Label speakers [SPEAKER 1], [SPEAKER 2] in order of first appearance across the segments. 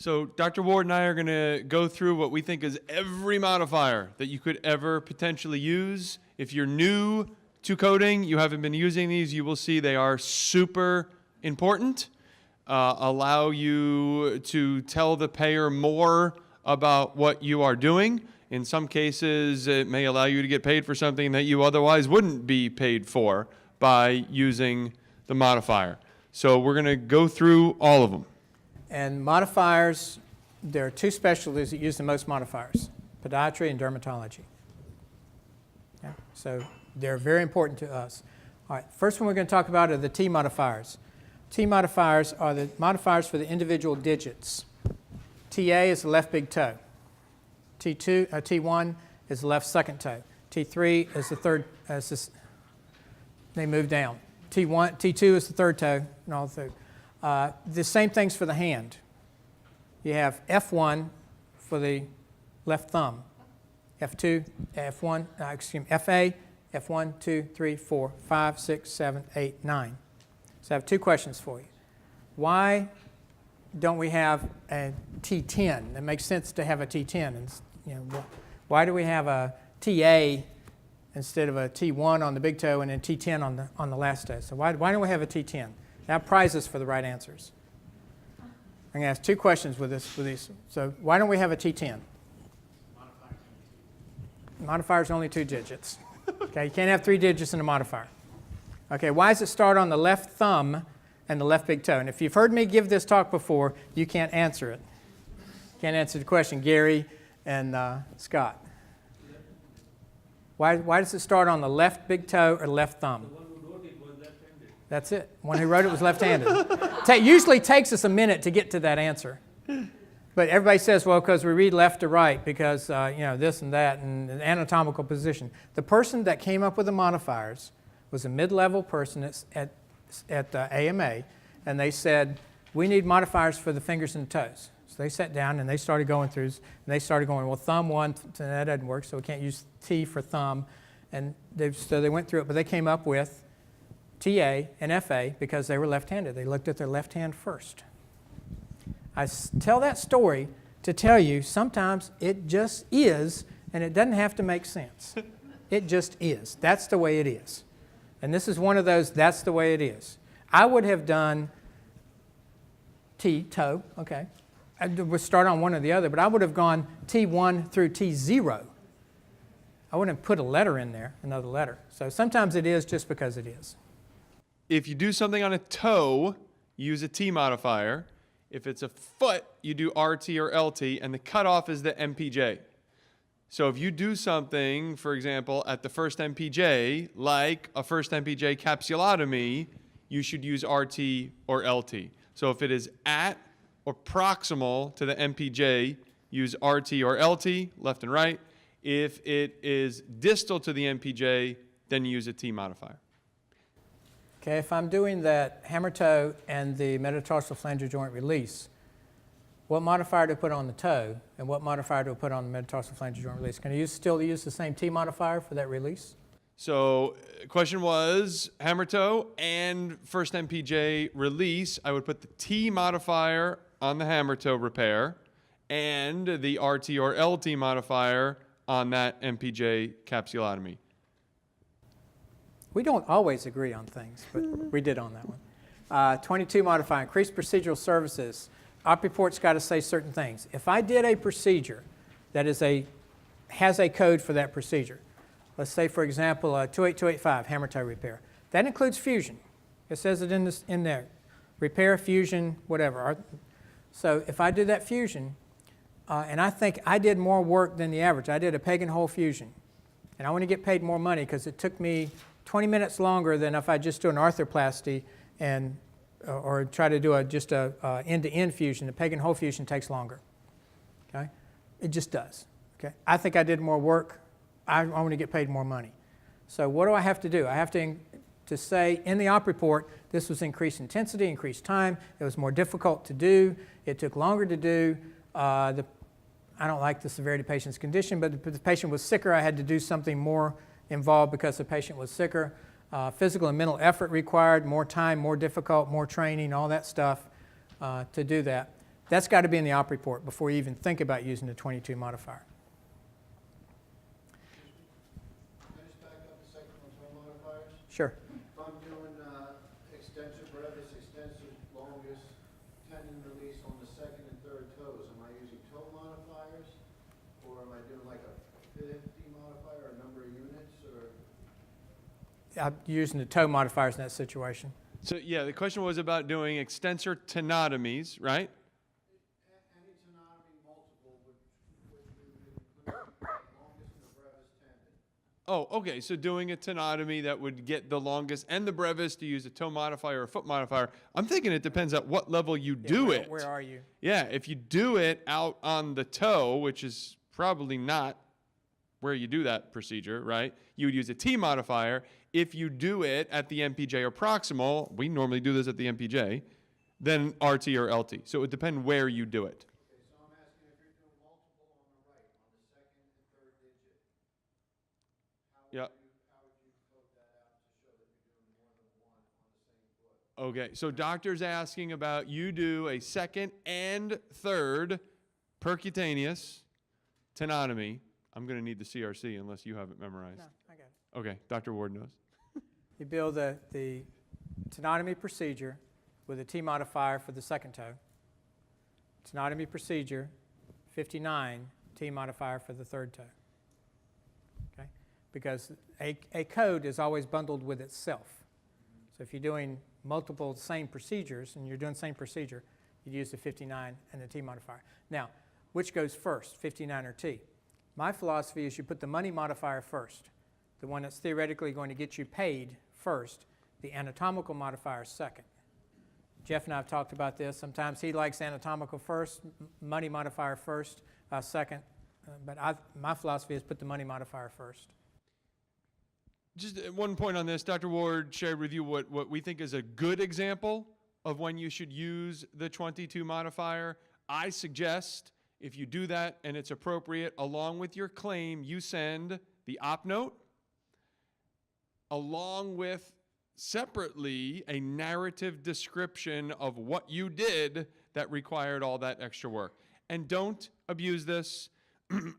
[SPEAKER 1] So Dr. Ward and I are going to go through what we think is every modifier that you could ever potentially use. If you're new to coding, you haven't been using these, you will see they are super important. Allow you to tell the payer more about what you are doing. In some cases, it may allow you to get paid for something that you otherwise wouldn't be paid for by using the modifier. So we're going to go through all of them.
[SPEAKER 2] And modifiers, there are two specialties that use the most modifiers, podiatry and dermatology. Okay? So they're very important to us. All right, first one we're going to talk about are the T modifiers. T modifiers are the modifiers for the individual digits. TA is the left big toe. T1 is the left second toe. T3 is the third, they move down. T2 is the third toe, and all through. The same things for the hand. You have F1 for the left thumb, F2, F1, FA, F1, 2, 3, 4, 5, 6, 7, 8, 9. So I have two questions for you. Why don't we have a T10? It makes sense to have a T10. And, why do we have a TA instead of a T1 on the big toe and then T10 on the last toe? So why don't we have a T10? That prizes for the right answers. I'm going to ask two questions with these. So why don't we have a T10? Modifier's only 2 digits. Okay, you can't have 3 digits in a modifier. Okay, why does it start on the left thumb and the left big toe? And if you've heard me give this talk before, you can't answer it. Can't answer the question, Gary and Scott. Why does it start on the left big toe or left thumb?
[SPEAKER 3] The one who wrote it was left-handed.
[SPEAKER 2] That's it. One who wrote it was left-handed. Usually takes us a minute to get to that answer. But everybody says, well, because we read left to right, because this and that, and an anatomical position. The person that came up with the modifiers was a mid-level person at AMA, and they said, we need modifiers for the fingers and toes. So they sat down and they started going through, and they started going, well, thumb 1, that doesn't work, so we can't use T for thumb. And so they went through it, but they came up with TA and FA because they were left-handed. They looked at their left hand first. I tell that story to tell you sometimes it just is, and it doesn't have to make sense. It just is. That's the way it is. And this is one of those, that's the way it is. I would have done T, toe, okay. I would start on one or the other, but I would have gone T1 through T0. I wouldn't have put a letter in there, another letter. So sometimes it is just because it is.
[SPEAKER 1] If you do something on a toe, use a T modifier. If it's a foot, you do RT or LT, and the cutoff is the MPJ. So if you do something, for example, at the first MPJ, like a first MPJ capsulotomy, you should use RT or LT. So if it is at or proximal to the MPJ, use RT or LT, left and right. If it is distal to the MPJ, then use a T modifier.
[SPEAKER 2] Okay, if I'm doing that hammer toe and the metatarsal phalangeal joint release, what modifier to put on the toe and what modifier to put on the metatarsal phalangeal joint release? Can I still use the same T modifier for that release?
[SPEAKER 1] So question was hammer toe and first MPJ release. I would put the T modifier on the hammer toe repair and the RT or LT modifier on that MPJ capsulotomy.
[SPEAKER 2] We don't always agree on things, but we did on that one. 22 modifier, increased procedural services. Op report's got to say certain things. If I did a procedure that has a code for that procedure, let's say, for example, 28285, hammer toe repair. That includes fusion. It says it in there. Repair, fusion, whatever. So if I did that fusion, and I think I did more work than the average. I did a peg and hole fusion. And I want to get paid more money because it took me 20 minutes longer than if I just do an arthroplasty and or try to do just a end-to-end fusion. The peg and hole fusion takes longer. Okay? It just does. Okay? I think I did more work. I want to get paid more money. So what do I have to do? I have to say in the op report, this was increased intensity, increased time. It was more difficult to do. It took longer to do. I don't like the severity of the patient's condition, but the patient was sicker. I had to do something more involved because the patient was sicker. Physical and mental effort required, more time, more difficult, more training, all that stuff to do that. That's got to be in the op report before you even think about using the 22 modifier.
[SPEAKER 3] Can I just back up a second on toe modifiers?
[SPEAKER 2] Sure.
[SPEAKER 3] If I'm doing extensor brevis, extensor longus, tendon release on the second and third toes, am I using toe modifiers? Or am I doing like a 50 modifier, a number of units, or?
[SPEAKER 2] I'm using the toe modifiers in that situation.
[SPEAKER 1] So yeah, the question was about doing extensor tenotomies, right?
[SPEAKER 3] Any tenotomy multiple would include the longus and the brevis tendon.
[SPEAKER 1] Oh, okay. So doing a tenotomy that would get the longus and the brevis to use a toe modifier or a foot modifier. I'm thinking it depends at what level you do it.
[SPEAKER 2] Where are you?
[SPEAKER 1] Yeah, if you do it out on the toe, which is probably not where you do that procedure, right? You would use a T modifier. If you do it at the MPJ or proximal, we normally do this at the MPJ, then RT or LT. So it would depend where you do it.
[SPEAKER 3] Okay, so I'm asking if you're doing multiple on the right, on the second and third digit,
[SPEAKER 1] Yeah.
[SPEAKER 3] how would you code that out to show that you're doing more than one on the same foot?
[SPEAKER 1] Okay, so doctor's asking about you do a second and third percutaneous tenotomy. I'm going to need the CRC unless you have it memorized.
[SPEAKER 2] No, I got it.
[SPEAKER 1] Okay, Dr. Ward knows.
[SPEAKER 2] You build the tenotomy procedure with a T modifier for the second toe. Tenotomy procedure, 59, T modifier for the third toe. Okay? Because a code is always bundled with itself. So if you're doing multiple same procedures and you're doing the same procedure, you'd use the 59 and the T modifier. Now, which goes first, 59 or T? My philosophy is you put the money modifier first, the one that's theoretically going to get you paid first, the anatomical modifier second. Jeff and I have talked about this. Sometimes he likes anatomical first, money modifier first, second. But my philosophy is put the money modifier first.
[SPEAKER 1] Just one point on this, Dr. Ward shared with you what we think is a good example of when you should use the 22 modifier. I suggest if you do that and it's appropriate, along with your claim, you send the op note, along with separately a narrative description of what you did that required all that extra work. And don't abuse this.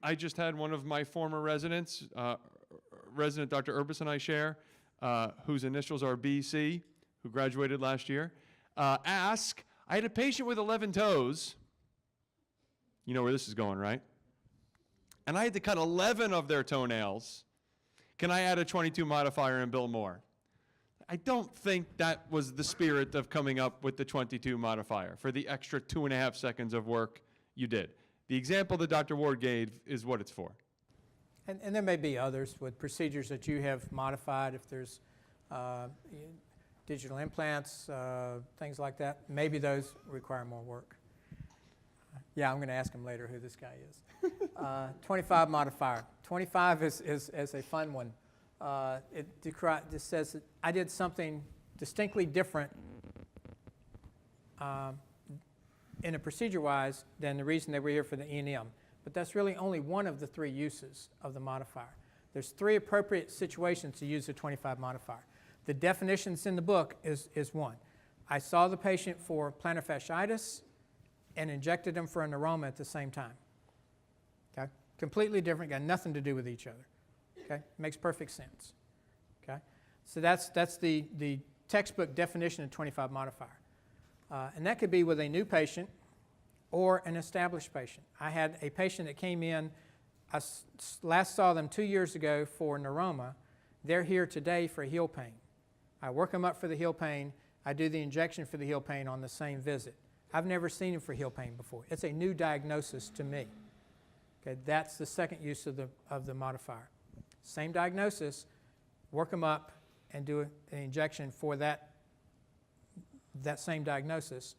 [SPEAKER 1] I just had one of my former residents, resident Dr. Urbis and I share, whose initials are BC, who graduated last year, ask, I had a patient with 11 toes. You know where this is going, right? And I had to cut 11 of their toenails. Can I add a 22 modifier and bill more? I don't think that was the spirit of coming up with the 22 modifier for the extra 2.5 seconds of work you did. The example that Dr. Ward gave is what it's for.
[SPEAKER 2] And there may be others with procedures that you have modified. If there's digital implants, things like that, maybe those require more work. Yeah, I'm going to ask him later who this guy is. 25 modifier. 25 is a fun one. It says that I did something distinctly different in a procedure-wise than the reason they were here for the E&M. But that's really only one of the 3 uses of the modifier. There's 3 appropriate situations to use the 25 modifier. The definitions in the book is one. I saw the patient for plantar fasciitis and injected them for a neuroma at the same time. Okay? Completely different, got nothing to do with each other. Okay? Makes perfect sense. Okay? So that's the textbook definition of 25 modifier. And that could be with a new patient or an established patient. I had a patient that came in, I last saw them 2 years ago for neuroma. They're here today for heel pain. I work them up for the heel pain. I do the injection for the heel pain on the same visit. I've never seen him for heel pain before. It's a new diagnosis to me. Okay, that's the second use of the modifier. Same diagnosis, work them up and do an injection for that same diagnosis.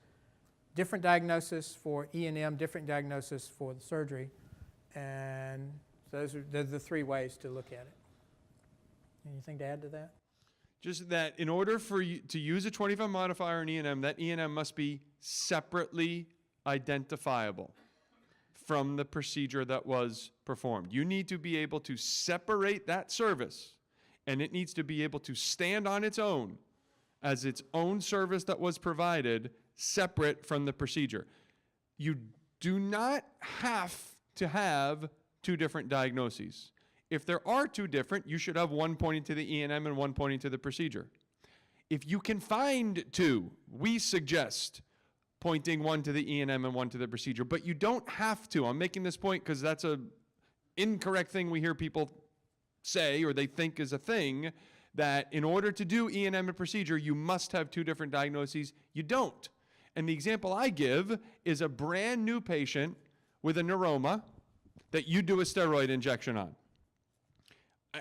[SPEAKER 2] Different diagnosis for E&M, different diagnosis for the surgery, and those are the 3 ways to look at it. Anything to add to that?
[SPEAKER 1] Just that in order for you to use a 25 modifier in E&M, that E&M must be separately identifiable from the procedure that was performed. You need to be able to separate that service, and it needs to be able to stand on its own as its own service that was provided, separate from the procedure. You do not have to have two different diagnoses. If there are two different, you should have one pointing to the E&M and one pointing to the procedure. If you can find two, we suggest pointing one to the E&M and one to the procedure, but you don't have to. I'm making this point because that's a incorrect thing we hear people say, or they think is a thing, that in order to do E&M and procedure, you must have two different diagnoses. You don't. And the example I give is a brand new patient with a neuroma that you do a steroid injection on.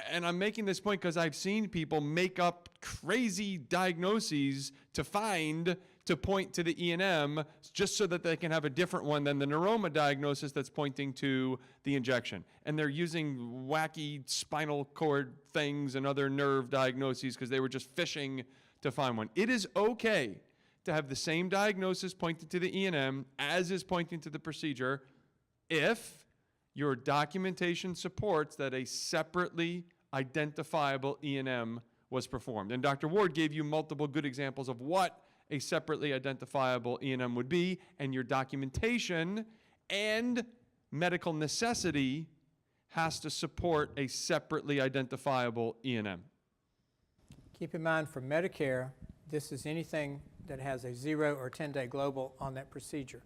[SPEAKER 1] And I'm making this point because I've seen people make up crazy diagnoses to point to the E&M just so that they can have a different one than the neuroma diagnosis that's pointing to the injection. And they're using wacky spinal cord things and other nerve diagnoses because they were just fishing to find one. It is okay to have the same diagnosis pointed to the E&M as is pointing to the procedure if your documentation supports that a separately identifiable E&M was performed. And Dr. Ward gave you multiple good examples of what a separately identifiable E&M would be, and your documentation and medical necessity has to support a separately identifiable E&M.
[SPEAKER 2] Keep in mind for Medicare, this is anything that has a 0 or 10-day global on that procedure.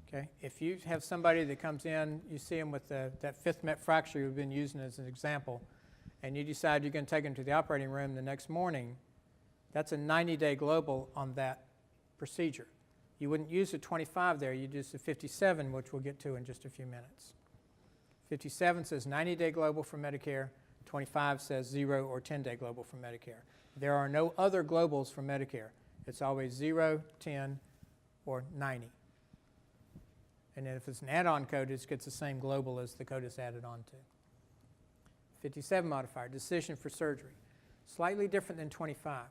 [SPEAKER 2] Okay? If you have somebody that comes in, you see them with that fifth met fracture you've been using as an example, and you decide you're going to take them to the operating room the next morning, that's a 90-day global on that procedure. You wouldn't use a 25 there, you'd use a 57, which we'll get to in just a few minutes. 57 says 90-day global for Medicare, 25 says 0 or 10-day global for Medicare. There are no other globals for Medicare. It's always 0, 10, or 90. And then if it's an add-on code, it gets the same global as the code it's added on to. 57 modifier, decision for surgery. Slightly different than 25.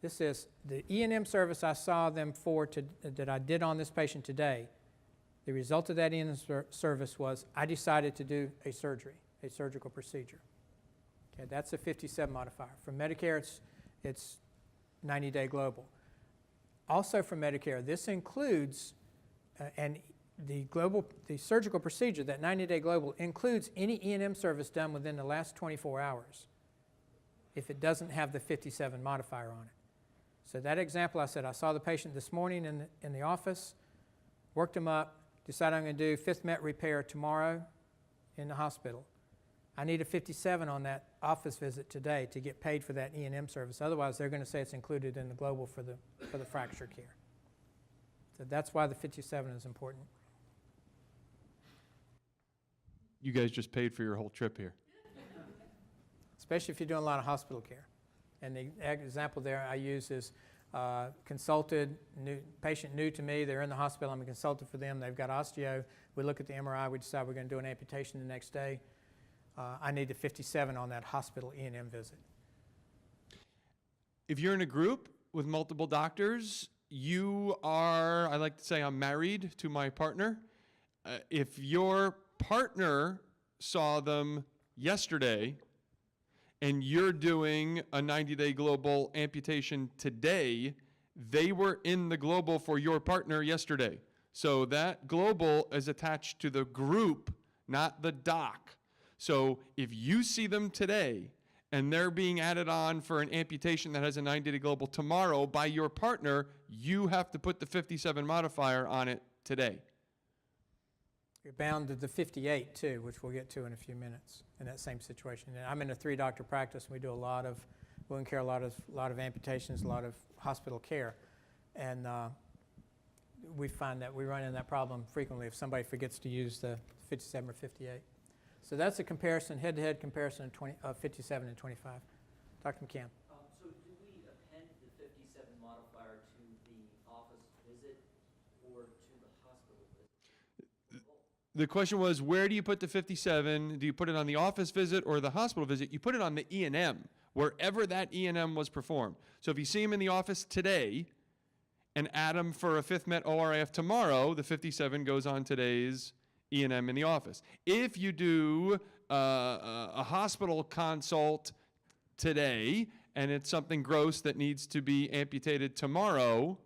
[SPEAKER 2] This is the E&M service I saw them for that I did on this patient today. The result of that E&M service was I decided to do a surgery, a surgical procedure. Okay, that's a 57 modifier. For Medicare, it's 90-day global. Also for Medicare, this includes the surgical procedure, that 90-day global, includes any E&M service done within the last 24 hours if it doesn't have the 57 modifier on it. So that example I said, I saw the patient this morning in the office, worked him up, decided I'm going to do fifth met repair tomorrow in the hospital. I need a 57 on that office visit today to get paid for that E&M service. Otherwise, they're going to say it's included in the global for the fracture care. So that's why the 57 is important.
[SPEAKER 1] You guys just paid for your whole trip here.
[SPEAKER 2] Especially if you're doing a lot of hospital care. And the example there I use is consulted, patient new to me, they're in the hospital, I'm a consultant for them, they've got osteo, we look at the MRI, we decide we're going to do an amputation the next day. I need the 57 on that hospital E&M visit.
[SPEAKER 1] If you're in a group with multiple doctors, you are, I like to say I'm married to my partner. If your partner saw them yesterday and you're doing a 90-day global amputation today, they were in the global for your partner yesterday. So that global is attached to the group, not the doc. So if you see them today and they're being added on for an amputation that has a 90-day global tomorrow by your partner, you have to put the 57 modifier on it today.
[SPEAKER 2] You're bound to the 58 too, which we'll get to in a few minutes in that same situation. And I'm in a 3-doctor practice, and we do a lot of wound care, a lot of amputations, a lot of hospital care. And we find that we run into that problem frequently if somebody forgets to use the 57 or 58. So that's a comparison, head-to-head comparison of 57 and 25. Dr. McCann.
[SPEAKER 4] So do we append the 57 modifier to the office visit or to the hospital visit?
[SPEAKER 1] The question was, where do you put the 57? Do you put it on the office visit or the hospital visit? You put it on the E&M, wherever that E&M was performed. So if you see him in the office today and add him for a fifth met ORIF tomorrow, the 57 goes on today's E&M in the office. If you do a hospital consult today and it's something gross that needs to be amputated tomorrow,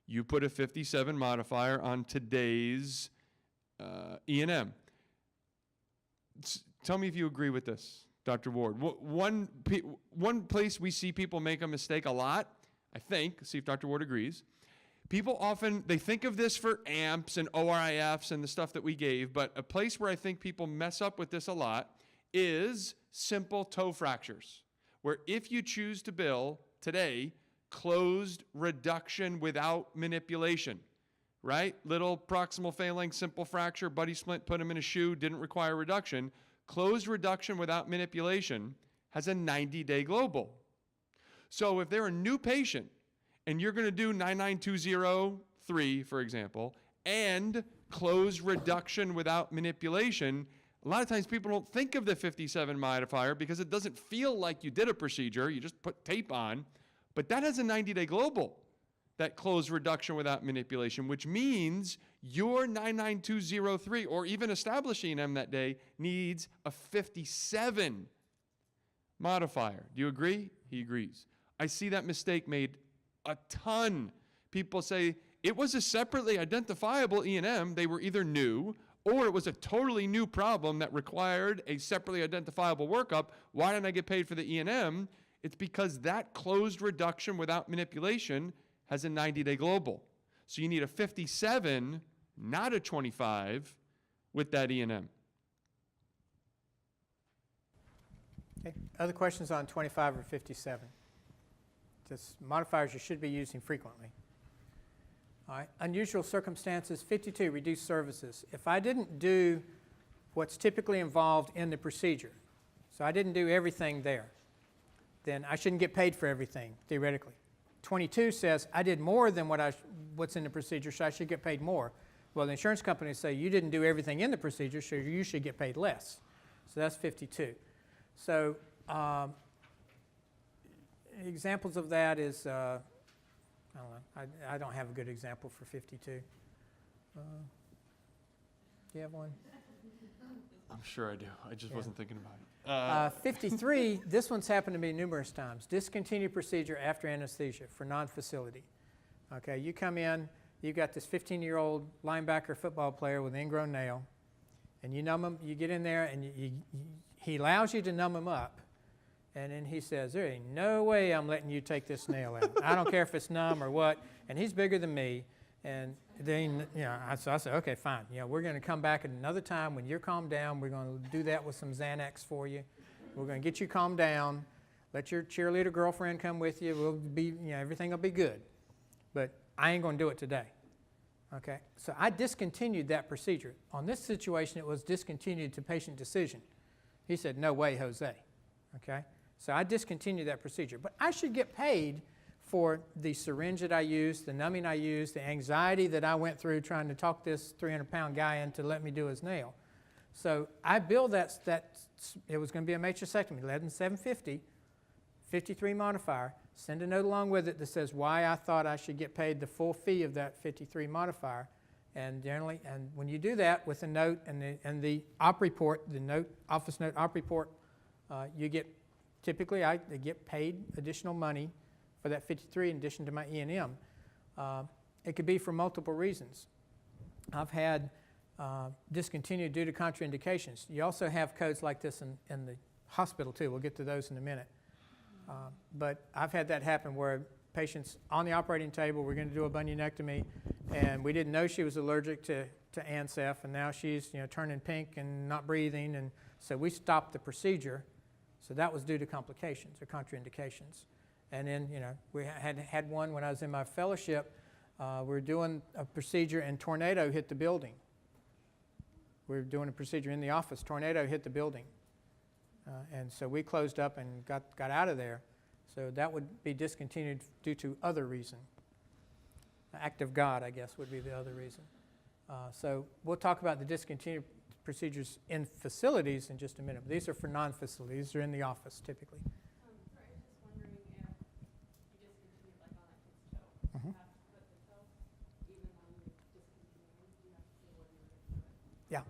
[SPEAKER 1] you put a 57 modifier on today's E&M. Tell me if you agree with this, Dr. Ward. One place we see people make a mistake a lot, I think, see if Dr. Ward agrees. People often, they think of this for AMPs and ORIFs and the stuff that we gave, but a place where I think people mess up with this a lot is simple toe fractures, where if you choose to bill today, closed reduction without manipulation, right? Little proximal phalanx, simple fracture, buddy splint, put him in a shoe, didn't require reduction. Closed reduction without manipulation has a 90-day global. So if they're a new patient and you're going to do 99203, for example, and closed reduction without manipulation, a lot of times people don't think of the 57 modifier because it doesn't feel like you did a procedure. You just put tape on. But that has a 90-day global, that closed reduction without manipulation, which means your 99203 or even establishing M that day needs a 57 modifier. Do you agree? He agrees. I see that mistake made a ton. People say it was a separately identifiable E&M. They were either new or it was a totally new problem that required a separately identifiable workup. Why didn't I get paid for the E&M? It's because that closed reduction without manipulation has a 90-day global. So you need a 57, not a 25, with that E&M.
[SPEAKER 2] Okay. Other questions on 25 or 57? Just modifiers you should be using frequently. All right. Unusual circumstances, 52, reduced services. If I didn't do what's typically involved in the procedure, so I didn't do everything there, then I shouldn't get paid for everything, theoretically. 22 says I did more than what's in the procedure, so I should get paid more. Well, the insurance companies say you didn't do everything in the procedure, so you should get paid less. So that's 52. So examples of that is, I don't know, I don't have a good example for 52. Do you have one?
[SPEAKER 1] I'm sure I do. I just wasn't thinking about it.
[SPEAKER 2] 53, this one's happened to me numerous times. Discontinued procedure after anesthesia for non-facility. Okay, you come in, you've got this 15-year-old linebacker football player with an ingrown nail, and you numb him, you get in there, and he allows you to numb him up, and then he says, there ain't no way I'm letting you take this nail out. I don't care if it's numb or what, and he's bigger than me. And then, so I said, okay, fine. We're going to come back at another time when you're calmed down. We're going to do that with some Xanax for you. We're going to get you calmed down. Let your cheerleader girlfriend come with you. We'll be, everything will be good. But I ain't going to do it today. Okay? So I discontinued that procedure. On this situation, it was discontinued to patient decision. He said, no way, Jose. Okay? So I discontinued that procedure. But I should get paid for the syringe that I used, the numbing I used, the anxiety that I went through trying to talk this 300-pound guy into let me do his nail. So I billed that it was going to be a mastectomy, 11750, 53 modifier. Send a note along with it that says why I thought I should get paid the full fee of that 53 modifier. And generally, and when you do that with a note and the op report, the note, office note op report, you get, typically I get paid additional money for that 53 in addition to my E&M. It could be for multiple reasons. I've had discontinued due to contraindications. You also have codes like this in the hospital too. We'll get to those in a minute. But I've had that happen where patients on the operating table, we're going to do a bunionectomy, and we didn't know she was allergic to Ancef, and now she's turning pink and not breathing, and so we stopped the procedure. So that was due to complications or contraindications. And then, we had one when I was in my fellowship. We were doing a procedure and tornado hit the building. We were doing a procedure in the office. Tornado hit the building. And so we closed up and got out of there. So that would be discontinued due to other reason. Act of God, I guess, would be the other reason. So we'll talk about the discontinued procedures in facilities in just a minute. But these are for non-facilities. These are in the office typically. Yeah.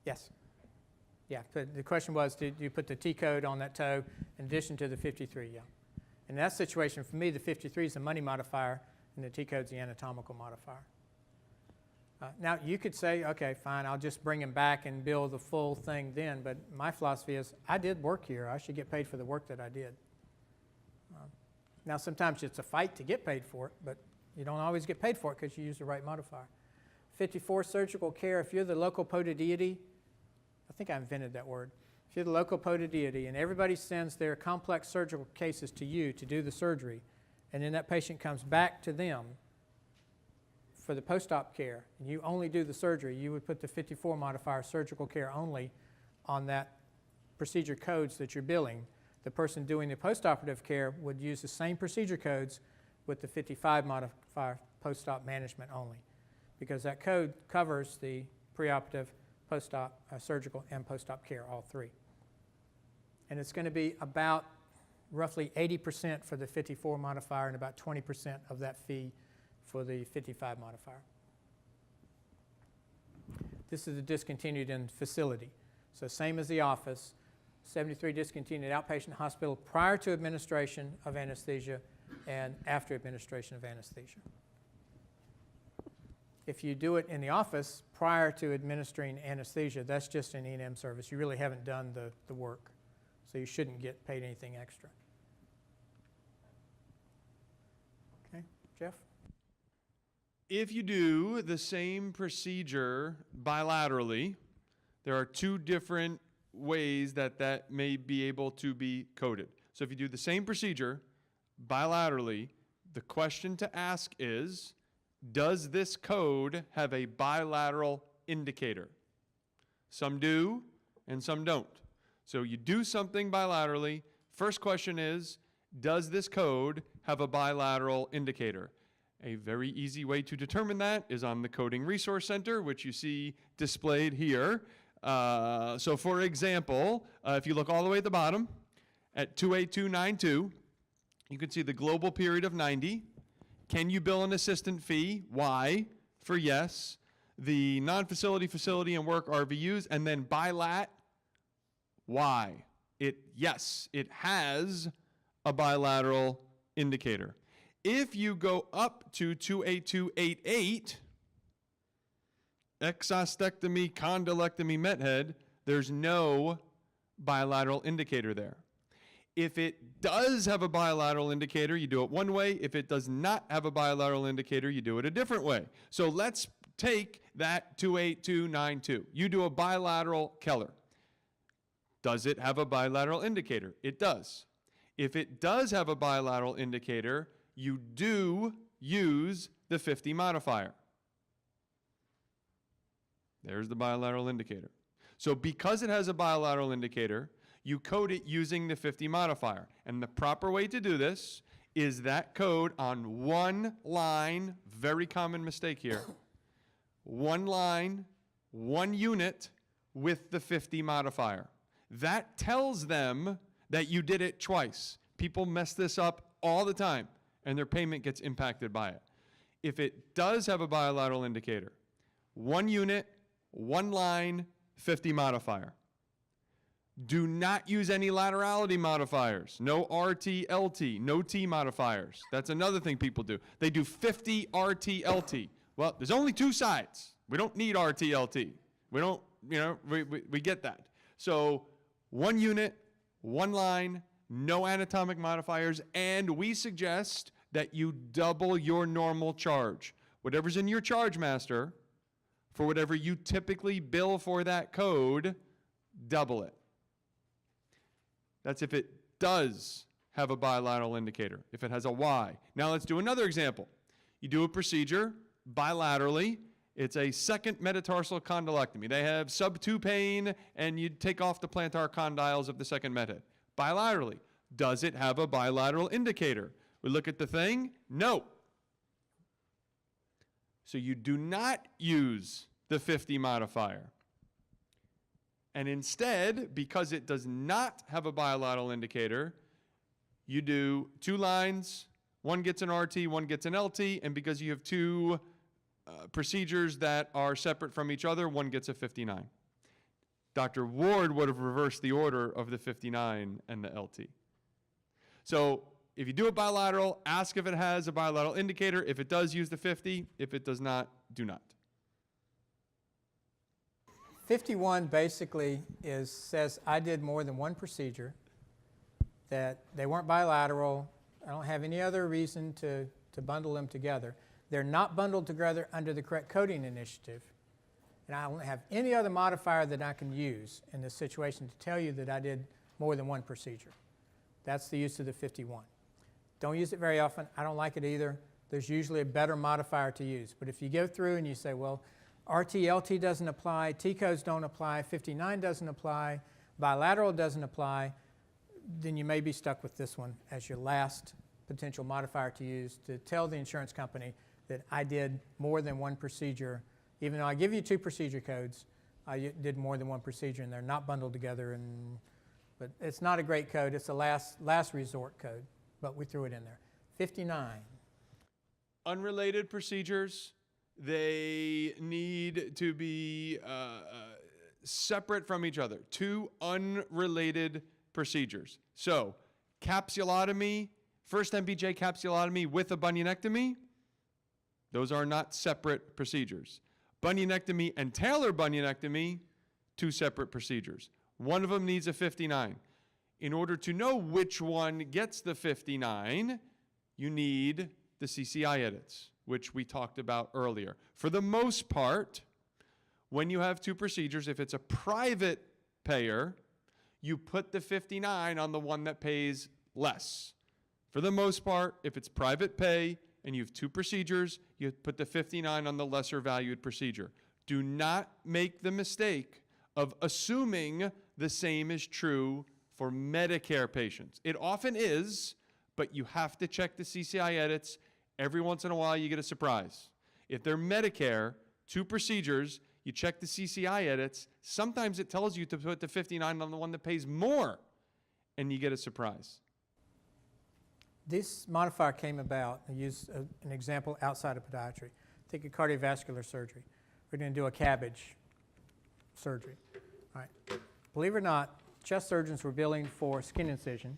[SPEAKER 2] Yes. Yeah. The question was, did you put the T code on that toe in addition to the 53? Yeah. In that situation, for me, the 53 is the money modifier, and the T code is the anatomical modifier. Now, you could say, okay, fine, I'll just bring him back and bill the full thing then, but my philosophy is, I did work here. I should get paid for the work that I did. Now, sometimes it's a fight to get paid for it, but you don't always get paid for it because you use the right modifier. 54, surgical care. If you're the local potodeity, I think I invented that word. If you're the local potodeity and everybody sends their complex surgical cases to you to do the surgery, and then that patient comes back to them for the post-op care, and you only do the surgery, you would put the 54 modifier, surgical care only, on that procedure codes that you're billing. The person doing the postoperative care would use the same procedure codes with the 55 modifier, post-op management only, because that code covers the preoperative, post-op, surgical, and post-op care, all three. And it's going to be about roughly 80% for the 54 modifier and about 20% of that fee for the 55 modifier. This is the discontinued in facility. So same as the office, 73 discontinued outpatient hospital prior to administration of anesthesia and after administration of anesthesia. If you do it in the office prior to administering anesthesia, that's just an E&M service. You really haven't done the work, so you shouldn't get paid anything extra. Okay, Jeff?
[SPEAKER 1] If you do the same procedure bilaterally, there are two different ways that may be able to be coded. So if you do the same procedure bilaterally, the question to ask is, does this code have a bilateral indicator? Some do and some don't. So you do something bilaterally. First question is, does this code have a bilateral indicator? A very easy way to determine that is on the Coding Resource Center, which you see displayed here. So for example, if you look all the way at the bottom, at 28292, you can see the global period of 90. Can you bill an assistant fee? Y for yes. The non-facility, facility, and work RVUs, and then bilat, Y. Yes, it has a bilateral indicator. If you go up to 28288, exostectomy, condylectomy, methead, there's no bilateral indicator there. If it does have a bilateral indicator, you do it one way. If it does not have a bilateral indicator, you do it a different way. So let's take that 28292. You do a bilateral Keller. Does it have a bilateral indicator? It does. If it does have a bilateral indicator, you do use the 50 modifier. There's the bilateral indicator. So because it has a bilateral indicator, you code it using the 50 modifier. And the proper way to do this is that code on one line, very common mistake here, one line, one unit with the 50 modifier. That tells them that you did it twice. People mess this up all the time, and their payment gets impacted by it. If it does have a bilateral indicator, one unit, one line, 50 modifier. Do not use any laterality modifiers. No RT, LT, no T modifiers. That's another thing people do. They do 50 RT, LT. Well, there's only two sides. We don't need RT, LT. We don't, we get that. So one unit, one line, no anatomic modifiers, and we suggest that you double your normal charge. Whatever's in your charge master, for whatever you typically bill for that code, double it. That's if it does have a bilateral indicator, if it has a Y. Now let's do another example. You do a procedure bilaterally. It's a second metatarsal condylectomy. They have sub-2 pain, and you take off the plantar condyles of the second method. Bilaterally. Does it have a bilateral indicator? We look at the thing. No. So you do not use the 50 modifier. And instead, because it does not have a bilateral indicator, you do two lines, one gets an RT, one gets an LT, and because you have two procedures that are separate from each other, one gets a 59. Dr. Ward would have reversed the order of the 59 and the LT. So if you do it bilateral, ask if it has a bilateral indicator. If it does, use the 50. If it does not, do not.
[SPEAKER 2] 51 basically says I did more than one procedure, that they weren't bilateral. I don't have any other reason to bundle them together. They're not bundled together under the correct coding initiative. And I don't have any other modifier that I can use in this situation to tell you that I did more than one procedure. That's the use of the 51. Don't use it very often. I don't like it either. There's usually a better modifier to use. But if you go through and you say, well, RT-LT doesn't apply, T-codes don't apply, 59 doesn't apply, bilateral doesn't apply, then you may be stuck with this one as your last potential modifier to use to tell the insurance company that I did more than one procedure. Even though I give you two procedure codes, I did more than one procedure and they're not bundled together. But it's not a great code. It's a last resort code, but we threw it in there. 59.
[SPEAKER 1] Unrelated procedures, they need to be separate from each other. Two unrelated procedures. So, capsulotomy, first MPJ capsulotomy with a bunionectomy, those are not separate procedures. Bunionectomy and talar bunionectomy, two separate procedures. One of them needs a 59. In order to know which one gets the 59, you need the CCI edits, which we talked about earlier. For the most part, when you have two procedures, if it's a private payer, you put the 59 on the one that pays less. For the most part, if it's private pay and you have two procedures, you put the 59 on the lesser valued procedure. Do not make the mistake of assuming the same is true for Medicare patients. It often is, but you have to check the CCI edits. Every once in a while, you get a surprise. If they're Medicare, two procedures, you check the CCI edits. Sometimes it tells you to put the 59 on the one that pays more, and you get a surprise.
[SPEAKER 2] This modifier came about, I use an example outside of podiatry. Think of cardiovascular surgery. We're going to do a cabbage surgery. All right. Believe it or not, chest surgeons were billing for skin incision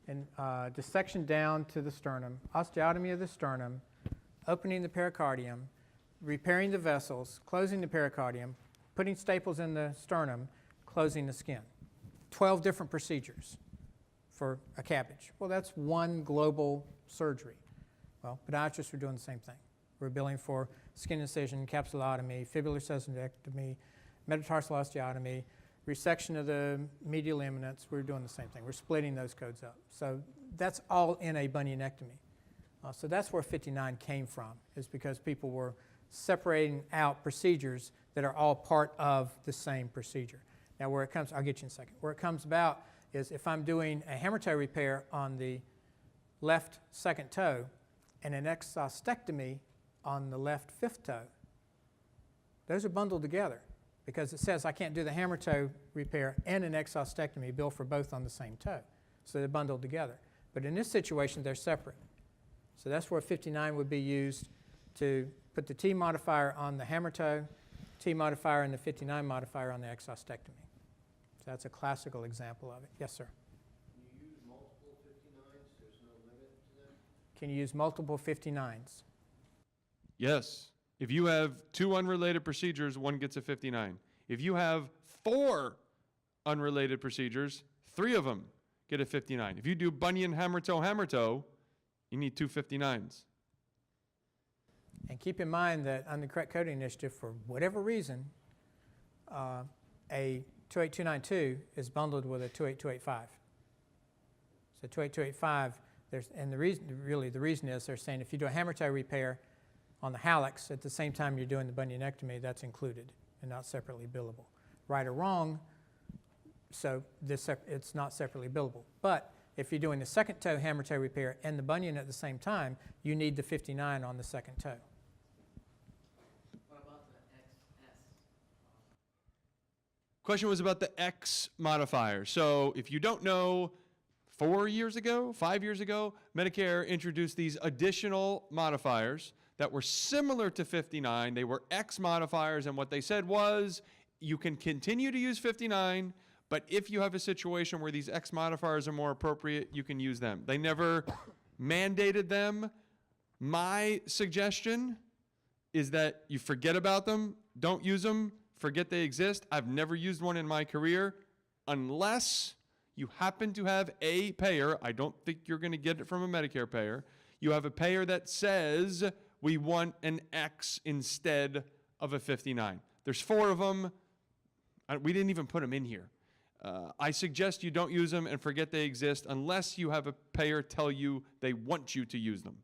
[SPEAKER 2] and dissection down to the sternum, osteotomy of the sternum, opening the pericardium, repairing the vessels, closing the pericardium, putting staples in the sternum, closing the skin. 12 different procedures for a cabbage. Well, that's one global surgery. Well, podiatrists were doing the same thing. We're billing for skin incision, capsulotomy, fibular sesamoidectomy, metatarsal osteotomy, resection of the medial eminence. We're doing the same thing. We're splitting those codes up. So that's all in a bunionectomy. So that's where 59 came from, is because people were separating out procedures that are all part of the same procedure. Now where it comes, I'll get you in a second. Where it comes about is if I'm doing a hammer toe repair on the left second toe and an exostectomy on the left fifth toe, those are bundled together because it says I can't do the hammer toe repair and an exostectomy, bill for both on the same toe. So they're bundled together. But in this situation, they're separate. So that's where 59 would be used to put the T modifier on the hammer toe, T modifier and the 59 modifier on the exostectomy. So that's a classical example of it. Yes, sir?
[SPEAKER 3] Can you use multiple 59s? There's no limit to them?
[SPEAKER 2] Can you use multiple 59s?
[SPEAKER 1] Yes. If you have two unrelated procedures, one gets a 59. If you have 4 unrelated procedures, 3 of them get a 59. If you do bunion, hammer toe, you need two 59s.
[SPEAKER 2] And keep in mind that on the correct coding initiative, for whatever reason, a 28292 is bundled with a 28285. So 28285, and the reason is they're saying if you do a hammer toe repair on the hallux at the same time you're doing the bunionectomy, that's included and not separately billable. Right or wrong, so it's not separately billable. But if you're doing the second toe hammer toe repair and the bunion at the same time, you need the 59 on the second toe.
[SPEAKER 4] What about the XS?
[SPEAKER 1] Question was about the X modifier. So if you don't know, 5 years ago, Medicare introduced these additional modifiers that were similar to 59. They were X modifiers, and what they said was you can continue to use 59, But if you have a situation where these X modifiers are more appropriate, you can use them. They never mandated them. My suggestion is that you forget about them, don't use them, forget they exist. I've never used one in my career unless you happen to have a payer. I don't think you're going to get it from a Medicare payer. You have a payer that says we want an X instead of a 59. There's 4 of them. We didn't even put them in here. I suggest you don't use them and forget they exist unless you have a payer tell you they want you to use them.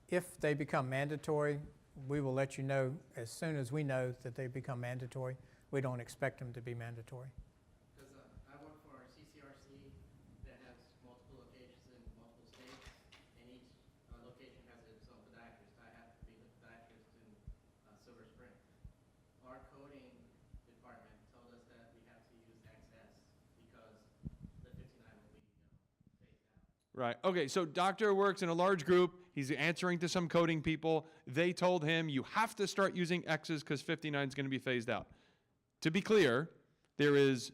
[SPEAKER 2] If they become mandatory, we will let you know as soon as we know that they become mandatory. We don't expect them to be mandatory.
[SPEAKER 5] Because I work for a CCRC that has multiple locations in multiple states, and each location has its own podiatrist. I have to be the podiatrist in Silver Spring. Our coding department told us that we have to use XS because the 59 will be phased out.
[SPEAKER 1] Right. Okay, so doctor works in a large group. He's answering to some coding people. They told him you have to start using X's because 59 is going to be phased out. To be clear, there is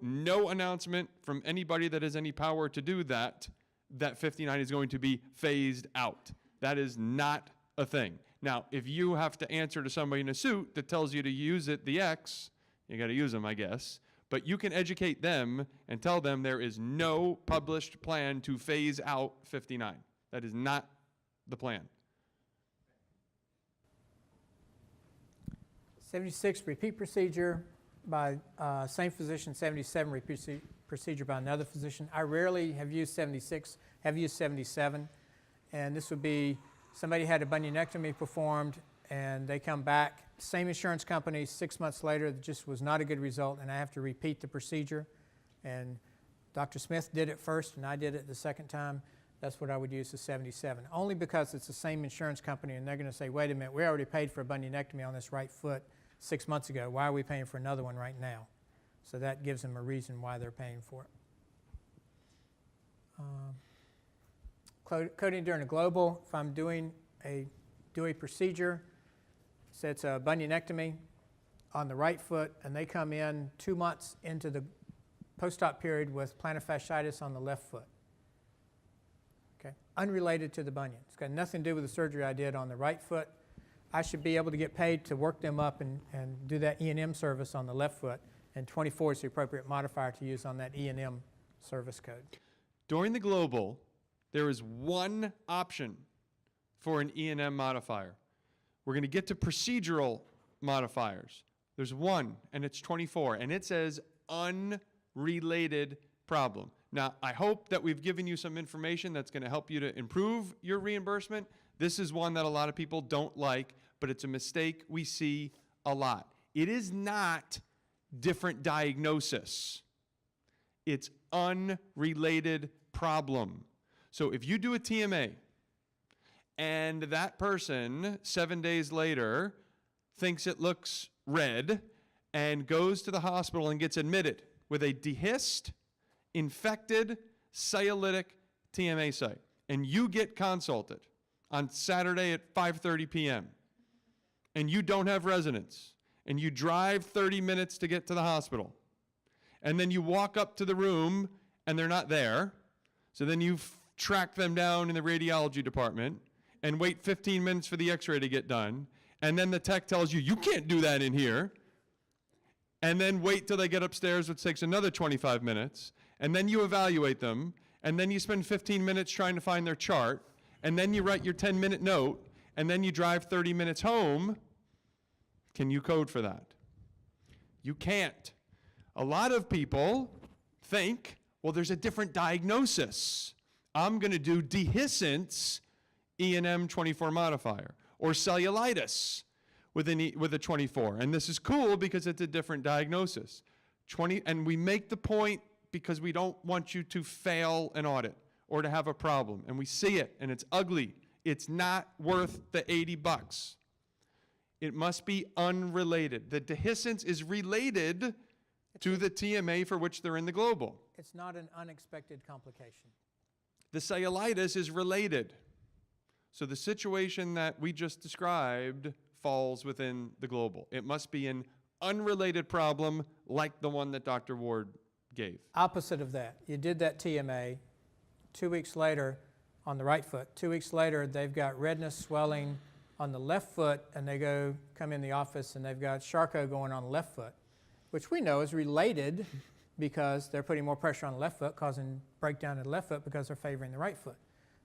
[SPEAKER 1] no announcement from anybody that has any power to do that 59 is going to be phased out. That is not a thing. Now, if you have to answer to somebody in a suit that tells you to use it, the X, you got to use them, I guess. But you can educate them and tell them there is no published plan to phase out 59. That is not the plan.
[SPEAKER 2] 76, repeat procedure by same physician. 77, repeat procedure by another physician. I rarely have used 76, have used 77. And this would be somebody had a bunionectomy performed and they come back, same insurance company, 6 months later, it just was not a good result, and I have to repeat the procedure. And Dr. Smith did it first, and I did it the second time. That's what I would use, the 77. Only because it's the same insurance company, and they're going to say, wait a minute, we already paid for a bunionectomy on this right foot 6 months ago. Why are we paying for another one right now? So that gives them a reason why they're paying for it. Coding during a global, if I'm do a procedure, so it's a bunionectomy on the right foot, and they come in 2 months into the post-op period with plantar fasciitis on the left foot. Okay, unrelated to the bunion. It's got nothing to do with the surgery I did on the right foot. I should be able to get paid to work them up and do that E&M service on the left foot, and 24 is the appropriate modifier to use on that E&M service code.
[SPEAKER 1] During the global, there is one option for an E&M modifier. We're going to get to procedural modifiers. There's one, and it's 24, and it says unrelated problem. Now, I hope that we've given you some information that's going to help you to improve your reimbursement. This is one that a lot of people don't like, but it's a mistake we see a lot. It is not different diagnosis. It's unrelated problem. So if you do a TMA, and that person 7 days later thinks it looks red and goes to the hospital and gets admitted with a dehisced, infected, cellulitic TMA site, and you get consulted on Saturday at 5:30 p.m., and you don't have residence, and you drive 30 minutes to get to the hospital, and then you walk up to the room and they're not there, so then you track them down in the radiology department and wait 15 minutes for the x-ray to get done, and then the tech tells you, you can't do that in here, and then wait till they get upstairs, which takes another 25 minutes, and then you evaluate them, and then you spend 15 minutes trying to find their chart, and then you write your 10-minute note, and then you drive 30 minutes home. Can you code for that? You can't. A lot of people think, well, there's a different diagnosis. I'm going to do dehiscence E&M 24 modifier, or cellulitis with a 24. And this is cool because it's a different diagnosis. And we make the point because we don't want you to fail an audit or to have a problem. And we see it, and it's ugly. It's not worth the $80. It must be unrelated. The dehiscence is related to the TMA for which they're in the global.
[SPEAKER 2] It's not an unexpected complication.
[SPEAKER 1] The cellulitis is related. So the situation that we just described falls within the global. It must be an unrelated problem like the one that Dr. Ward gave.
[SPEAKER 2] Opposite of that, you did that TMA, 2 weeks later on the right foot, 2 weeks later they've got redness, swelling on the left foot, and they come in the office and they've got Charcot going on the left foot, which we know is related because they're putting more pressure on the left foot, causing breakdown in the left foot because they're favoring the right foot.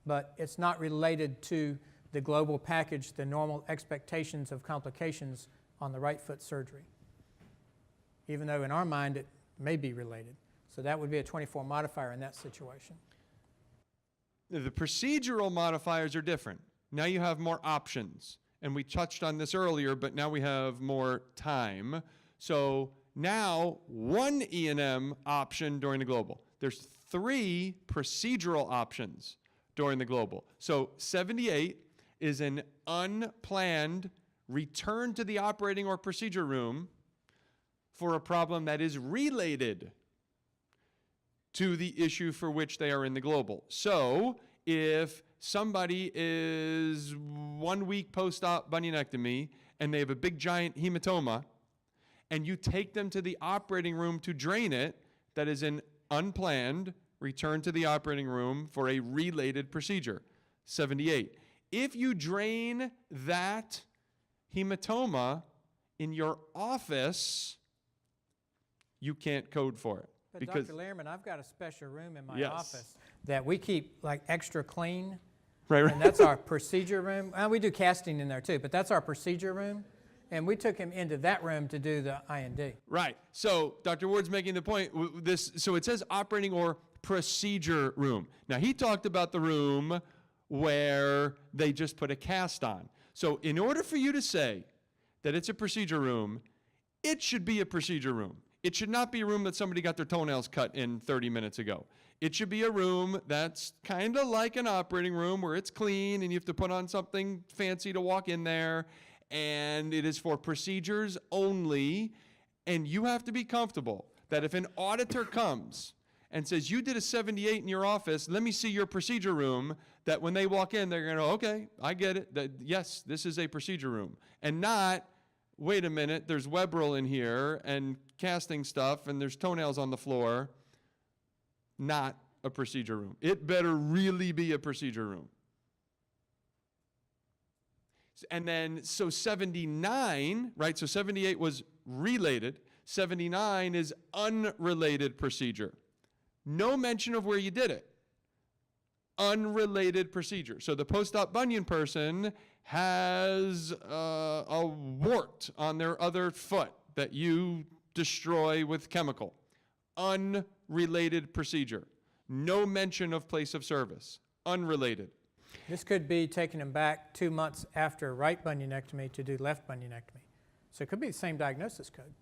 [SPEAKER 2] But it's not related to the global package, the normal expectations of complications on the right foot surgery, even though in our mind it may be related. So that would be a 24 modifier in that situation.
[SPEAKER 1] The procedural modifiers are different. Now you have more options. And we touched on this earlier, but now we have more time. So now one E&M option during the global. There's 3 procedural options during the global. So 78 is an unplanned return to the operating or procedure room for a problem that is related to the issue for which they are in the global. So if somebody is 1 week post-op bunionectomy and they have a big giant hematoma, and you take them to the operating room to drain it, that is an unplanned return to the operating room for a related procedure, 78. If you drain that hematoma in your office, you can't code for it.
[SPEAKER 2] But
[SPEAKER 1] because,
[SPEAKER 2] Dr. Lehrman, I've got a special room in my
[SPEAKER 1] Yes.
[SPEAKER 2] office that we keep like extra clean,
[SPEAKER 1] right,
[SPEAKER 2] and that's our procedure room. And we do casting in there too, but that's our procedure room. And we took him into that room to do the IND.
[SPEAKER 1] Right. So Dr. Ward's making the point. So it says operating or procedure room. Now he talked about the room where they just put a cast on. So in order for you to say that it's a procedure room, it should be a procedure room. It should not be a room that somebody got their toenails cut in 30 minutes ago. It should be a room that's kind of like an operating room where it's clean and you have to put on something fancy to walk in there, and it is for procedures only, and you have to be comfortable that if an auditor comes and says, you did a 78 in your office, let me see your procedure room, that when they walk in, they're going to, okay, I get it, that yes, this is a procedure room, and not, wait a minute, there's web roll in here and casting stuff and there's toenails on the floor. Not a procedure room. It better really be a procedure room. And then, so 79, right? So 78 was related. 79 is unrelated procedure. No mention of where you did it. Unrelated procedure. So the post-op bunion person has a wart on their other foot that you destroy with chemical. Unrelated procedure. No mention of place of service. Unrelated.
[SPEAKER 2] This could be taking him back 2 months after right bunionectomy to do left bunionectomy. So it could be the same diagnosis code.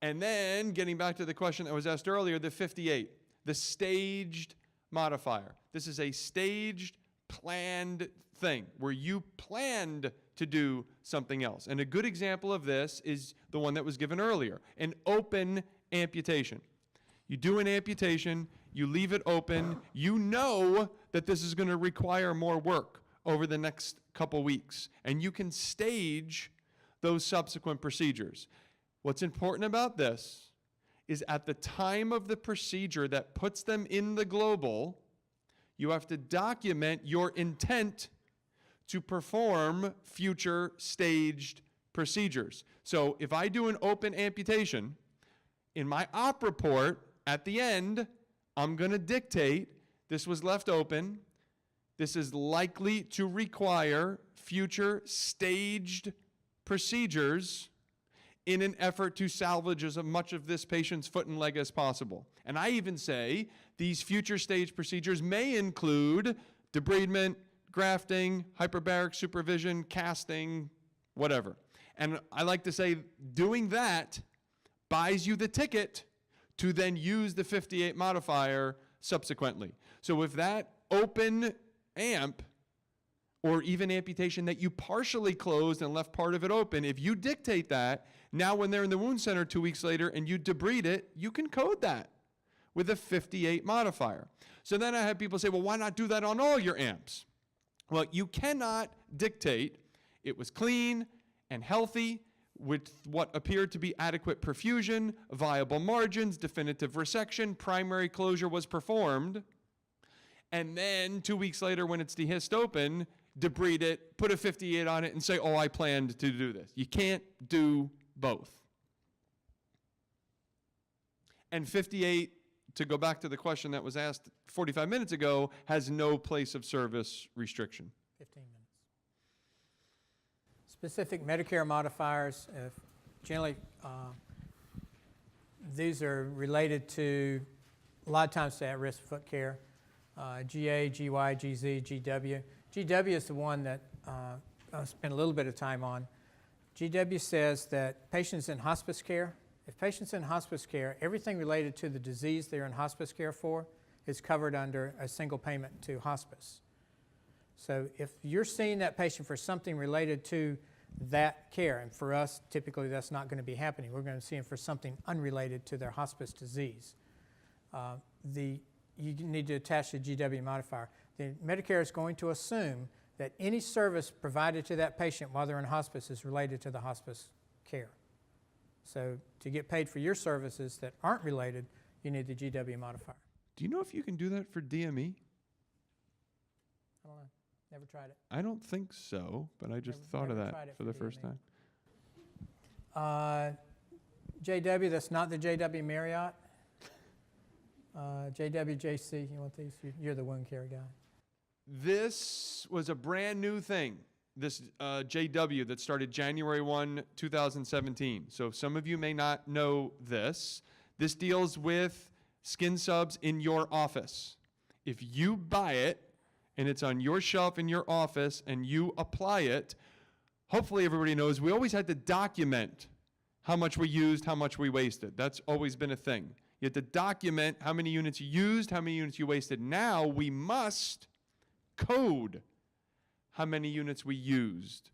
[SPEAKER 1] And then, getting back to the question that was asked earlier, the 58, the staged modifier. This is a staged, planned thing where you planned to do something else. And a good example of this is the one that was given earlier, an open amputation. You do an amputation, you leave it open, you know that this is going to require more work over the next couple weeks, and you can stage those subsequent procedures. What's important about this is at the time of the procedure that puts them in the global, you have to document your intent to perform future staged procedures. So if I do an open amputation, in my op report, at the end, I'm going to dictate this was left open. This is likely to require future staged procedures in an effort to salvage as much of this patient's foot and leg as possible. And I even say these future stage procedures may include debridement, grafting, hyperbaric supervision, casting, whatever. And I like to say doing that buys you the ticket to then use the 58 modifier subsequently. So if that open amp or even amputation that you partially closed and left part of it open, if you dictate that, now when they're in the wound center 2 weeks later and you debride it, you can code that with a 58 modifier. So then I have people say, well, why not do that on all your amps? Well, you cannot dictate it was clean and healthy, with what appeared to be adequate perfusion, viable margins, definitive resection, primary closure was performed. And then 2 weeks later, when it's dehisced open, debride it, put a 58 on it, and say, oh, I planned to do this. You can't do both. And 58, to go back to the question that was asked 45 minutes ago, has no place of service restriction.
[SPEAKER 2] 15 minutes. Specific Medicare modifiers, generally, these are related to, a lot of times, to at-risk foot care. GA, GY, GZ, GW. GW is the one that I'll spend a little bit of time on. GW says that patients in hospice care, if patients in hospice care, everything related to the disease they're in hospice care for is covered under a single payment to hospice. So if you're seeing that patient for something related to that care, and for us, typically that's not going to be happening. We're going to see them for something unrelated to their hospice disease. You need to attach the GW modifier. The Medicare is going to assume that any service provided to that patient while they're in hospice is related to the hospice care. So to get paid for your services that aren't related, you need the GW modifier.
[SPEAKER 1] Do you know if you can do that for DME?
[SPEAKER 2] I don't know. Never tried it.
[SPEAKER 1] I don't think so, but I just thought of
[SPEAKER 2] never tried
[SPEAKER 1] that
[SPEAKER 2] it
[SPEAKER 1] for
[SPEAKER 2] for
[SPEAKER 1] the first
[SPEAKER 2] DME.
[SPEAKER 1] time.
[SPEAKER 2] JW, that's not the JW Marriott. JW, JC, you want these? You're the wound care guy.
[SPEAKER 1] This was a brand new thing, this JW that started January 1, 2017. So some of you may not know this. This deals with skin subs in your office. If you buy it and it's on your shelf in your office and you apply it, hopefully everybody knows we always had to document how much we used, how much we wasted. That's always been a thing. You have to document how many units you used, how many units you wasted. Now we must code how many units we used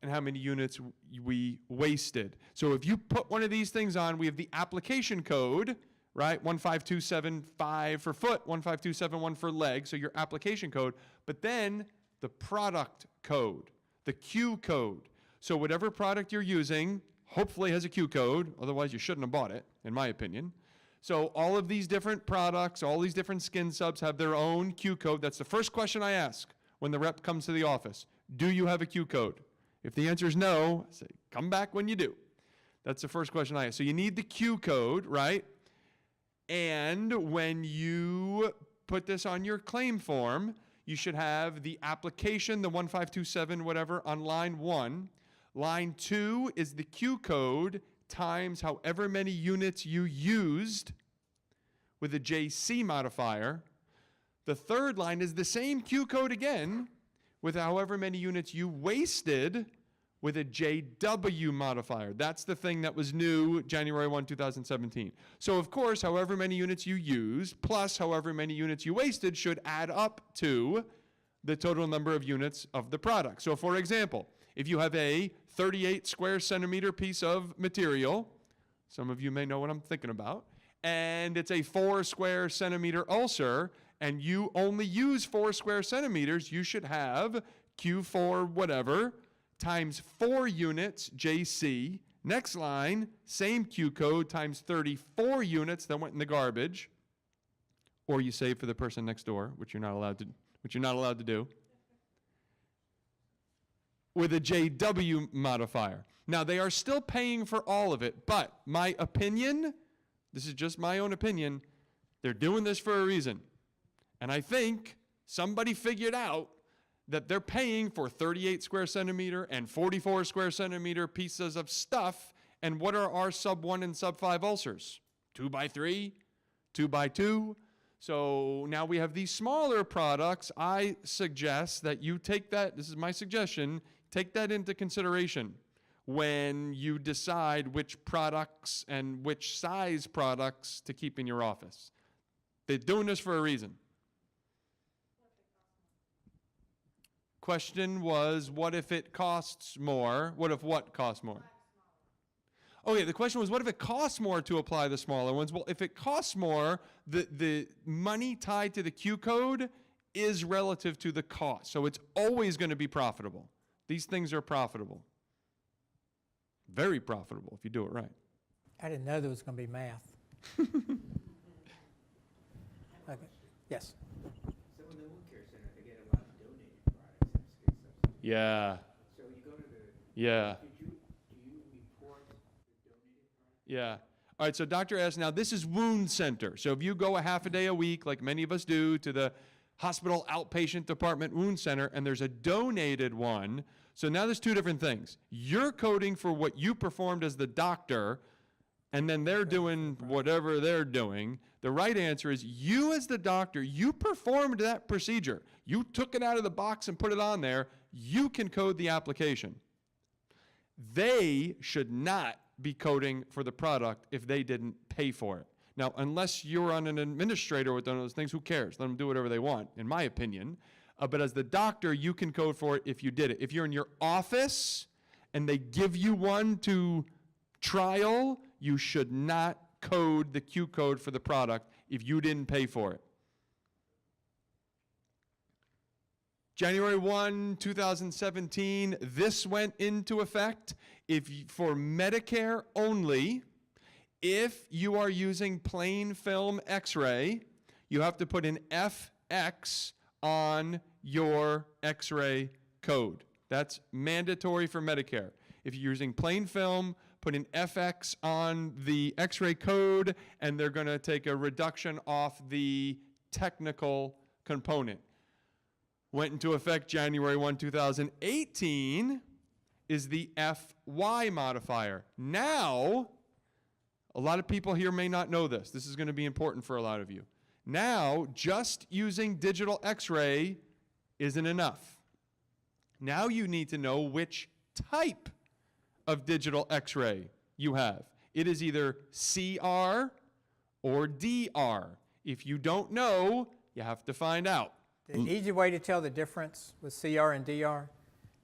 [SPEAKER 1] and how many units we wasted. So if you put one of these things on, we have the application code, right? 15275 for foot, 15271 for leg, so your application code. But then the product code, the Q code. So whatever product you're using hopefully has a Q code, otherwise you shouldn't have bought it, in my opinion. So all of these different products, all these different skin subs have their own Q code. That's the first question I ask when the rep comes to the office. Do you have a Q code? If the answer is no, I say, come back when you do. That's the first question I ask. So you need the Q code, right? And when you put this on your claim form, you should have the application, the 1527 whatever, on line 1. Line 2 is the Q code times however many units you used with a JC modifier. The third line is the same Q code again with however many units you wasted with a JW modifier. That's the thing that was new January 1, 2017. So of course, however many units you used plus however many units you wasted should add up to the total number of units of the product. So for example, if you have a 38 square centimeter piece of material, some of you may know what I'm thinking about, and it's a 4 square centimeter ulcer, and you only use 4 square centimeters, you should have Q4 whatever times 4 units JC. Next line, same Q code times 34 units that went in the garbage, or you save for the person next door, which you're not allowed to do. With a JW modifier. Now, they are still paying for all of it, but my opinion, this is just my own opinion, they're doing this for a reason. And I think somebody figured out that they're paying for 38 square centimeter and 44 square centimeter pieces of stuff, and what are our sub 1 and sub 5 ulcers? 2x3, 2x2. So now we have these smaller products. I suggest that you take that, this is my suggestion, take that into consideration when you decide which products and which size products to keep in your office. They're doing this for a reason. Question was, what if it costs more? What if what costs more? Okay, the question was, what if it costs more to apply the smaller ones? Well, if it costs more, the money tied to the Q code is relative to the cost. So it's always going to be profitable. These things are profitable. Very profitable if you do it right.
[SPEAKER 2] I didn't know there was going to be math. Okay. Yes.
[SPEAKER 6] So in the wound care center, they get a lot of donated products and skin substitutes.
[SPEAKER 1] Yeah,
[SPEAKER 6] So you go to the,
[SPEAKER 1] yeah,
[SPEAKER 6] do you report the donated products?
[SPEAKER 1] yeah. All right, so Dr. S, now this is wound center. So if you go a half a day a week, like many of us do, to the hospital outpatient department wound center, and there's a donated one. So now there's two different things. You're coding for what you performed as the doctor, and then they're doing whatever they're doing. The right answer is you as the doctor, you performed that procedure. You took it out of the box and put it on there. You can code the application. They should not be coding for the product if they didn't pay for it. Now, unless you're on an administrator with one of those things, who cares? Let them do whatever they want, in my opinion. But as the doctor, you can code for it if you did it. If you're in your office and they give you one to trial, you should not code the Q code for the product if you didn't pay for it. January 1, 2017, this went into effect. For Medicare only, if you are using plain film X-ray, you have to put an FX on your X-ray code. That's mandatory for Medicare. If you're using plain film, put an FX on the X-ray code, and they're going to take a reduction off the technical component. Went into effect January 1, 2018, is the FY modifier. Now, a lot of people here may not know this. This is going to be important for a lot of you. Now, just using digital X-ray isn't enough. Now you need to know which type of digital X-ray you have. It is either CR or DR. If you don't know, you have to find out.
[SPEAKER 2] The easy way to tell the difference with CR and DR,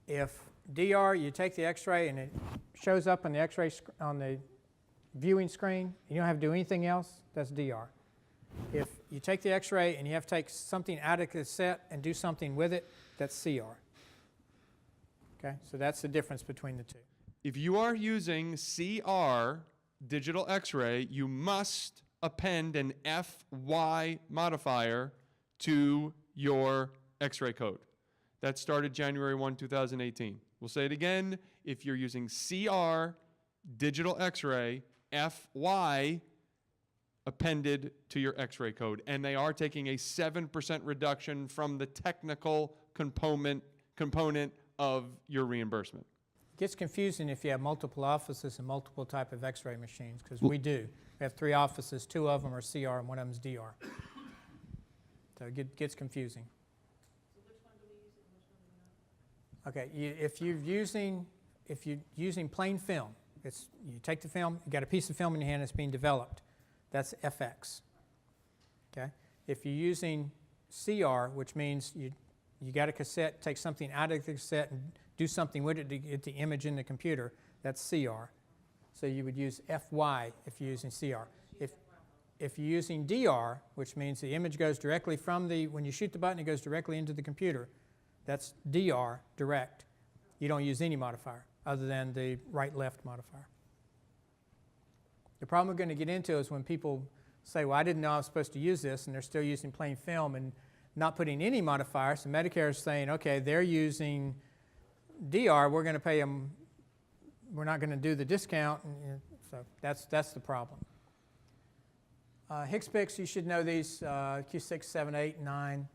[SPEAKER 2] if DR, you take the X-ray and it shows up on the X-ray on the viewing screen, you don't have to do anything else, that's DR. If you take the X-ray and you have to take something out of the cassette and do something with it, that's CR. Okay, so that's the difference between the two.
[SPEAKER 1] If you are using CR digital X-ray, you must append an FY modifier to your X-ray code. That started January 1, 2018. We'll say it again. If you're using CR digital X-ray, FY appended to your X-ray code. And they are taking a 7% reduction from the technical component of your reimbursement.
[SPEAKER 2] It gets confusing if you have multiple offices and multiple type of X-ray machines, because we do. We have 3 offices, 2 of them are CR and 1 of them is DR. So it gets confusing.
[SPEAKER 7] So which one do we use and which one do we not?
[SPEAKER 2] Okay, if you're using plain film, you take the film, you got a piece of film in your hand that's being developed. That's FX. Okay? If you're using CR, which means you got a cassette, take something out of the cassette and do something with it to get the image in the computer, that's CR. So you would use FY if you're using CR. If you're using DR, which means the image goes directly from when you shoot the button, it goes directly into the computer, that's DR, direct. You don't use any modifier other than the right-left modifier. The problem we're going to get into is when people say, well, I didn't know I was supposed to use this, and they're still using plain film and not putting any modifiers. So Medicare is saying, okay, they're using DR, we're going to pay them, we're not going to do the discount. And so that's the problem. HCPCS, you should know these, Q6, 7, 8, 9.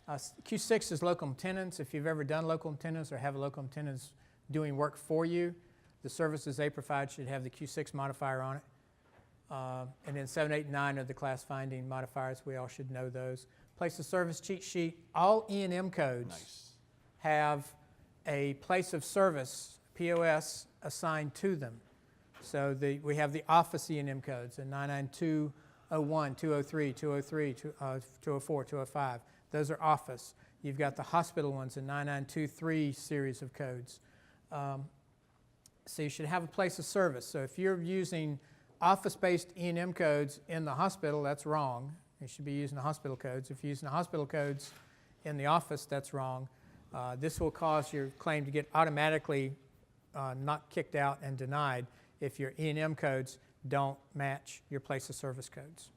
[SPEAKER 2] Q6 is locum tenens. If you've ever done locum tenens or have a locum tenens doing work for you, the services they provide should have the Q6 modifier on it. And then 7, 8, and 9 are the class finding modifiers. We all should know those. Place of service cheat sheet. All E&M codes have a place of service, POS, assigned to them. So we have the office E&M codes, the 99201, 203, 203, 204, 205. Those are office. You've got the hospital ones, the 9923 series of codes. So you should have a place of service. So if you're using office-based E&M codes in the hospital, that's wrong. You should be using the hospital codes. If you're using the hospital codes in the office, that's wrong. This will cause your claim to get automatically not kicked out and denied if your E&M codes don't match your place of service codes.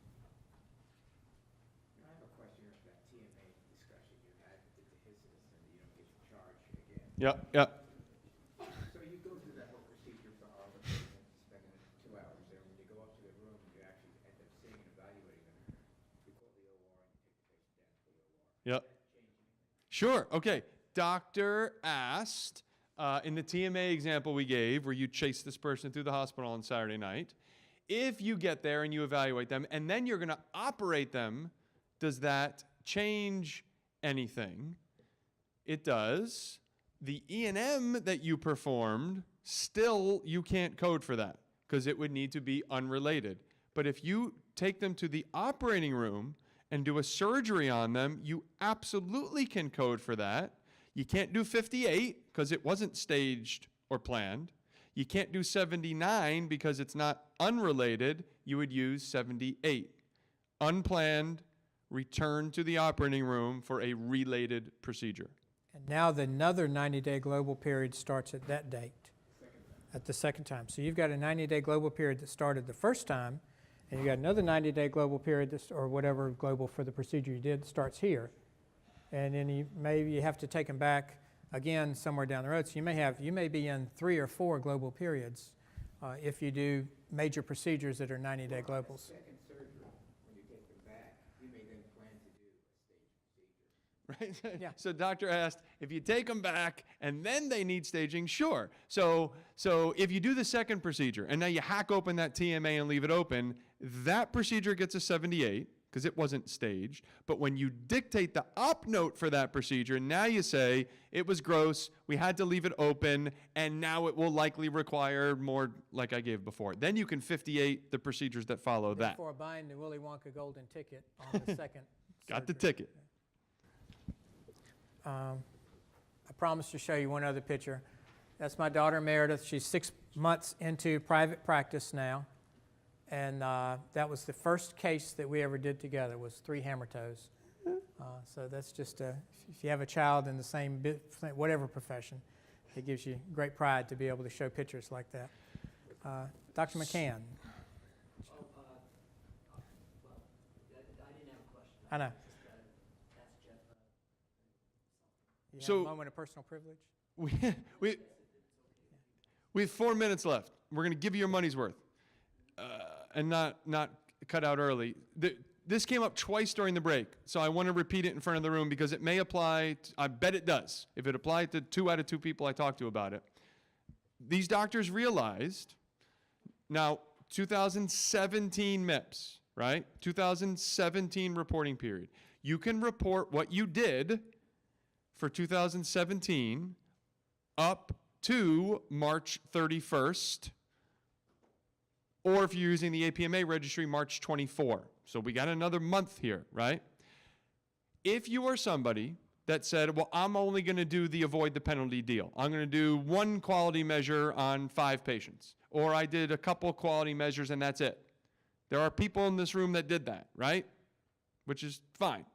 [SPEAKER 6] I have a question about that TMA discussion you had with the HISIS, and you don't get charged again.
[SPEAKER 1] Yep.
[SPEAKER 6] So you go through that whole procedure for all the patients, spending 2 hours there. When you go up to the room, you actually end up seeing and evaluating them. You call the OR and you take the patient down to the OR.
[SPEAKER 1] Yep.
[SPEAKER 6] Does that change anything?
[SPEAKER 1] Sure. Okay. Doctor asked, in the TMA example we gave, where you chase this person through the hospital on Saturday night, if you get there and you evaluate them and then you're going to operate them, does that change anything? It does. The E&M that you performed, still you can't code for that because it would need to be unrelated. But if you take them to the operating room and do a surgery on them, you absolutely can code for that. You can't do 58 because it wasn't staged or planned. You can't do 79 because it's not unrelated. You would use 78. Unplanned, return to the operating room for a related procedure.
[SPEAKER 2] And now another 90-day global period starts at that date, at the second time. So you've got a 90-day global period that started the first time, and you've got another 90-day global period, or whatever global for the procedure you did, starts here. And then maybe you have to take them back again somewhere down the road. So you may be in 3 or 4 global periods if you do major procedures that are 90-day globals.
[SPEAKER 6] Second surgery, when you take them back, you may then plan to do a staged procedure.
[SPEAKER 1] Right?
[SPEAKER 2] Yeah.
[SPEAKER 1] So doctor asked, if you take them back and then they need staging, sure. So if you do the second procedure and now you hack open that TMA and leave it open, that procedure gets a 78 because it wasn't staged. But when you dictate the op note for that procedure, now you say, it was gross, we had to leave it open, and now it will likely require more like I gave before. Then you can 58 the procedures that follow that.
[SPEAKER 2] Therefore, buying the Willy Wonka golden ticket on the second
[SPEAKER 1] Got the
[SPEAKER 2] surgery.
[SPEAKER 1] ticket.
[SPEAKER 2] I promised to show you one other picture. That's my daughter Meredith. She's 6 months into private practice now. And that was the first case that we ever did together, was 3 hammer toes. So that's just, if you have a child in the same, whatever profession, it gives you great pride to be able to show pictures like that. Dr. McCann.
[SPEAKER 4] Oh, well, I didn't have a question.
[SPEAKER 2] I know.
[SPEAKER 4] Just, ask Jeff,
[SPEAKER 2] You have
[SPEAKER 1] So-
[SPEAKER 2] a moment of personal privilege?
[SPEAKER 1] We have 4 minutes left. We're going to give you your money's worth. And not cut out early. This came up twice during the break, so I want to repeat it in front of the room because it may apply, I bet it does, if it applied to 2 out of 2 people I talked to about it. These doctors realized, now 2017 MIPS, right? 2017 reporting period. You can report what you did for 2017 up to March 31st, or if you're using the APMA registry, March 24. So we got another month here, right? If you are somebody that said, well, I'm only going to do the avoid the penalty deal. I'm going to do 1 quality measure on 5 patients. Or I did a couple quality measures and that's it. There are people in this room that did that, right? Which is fine.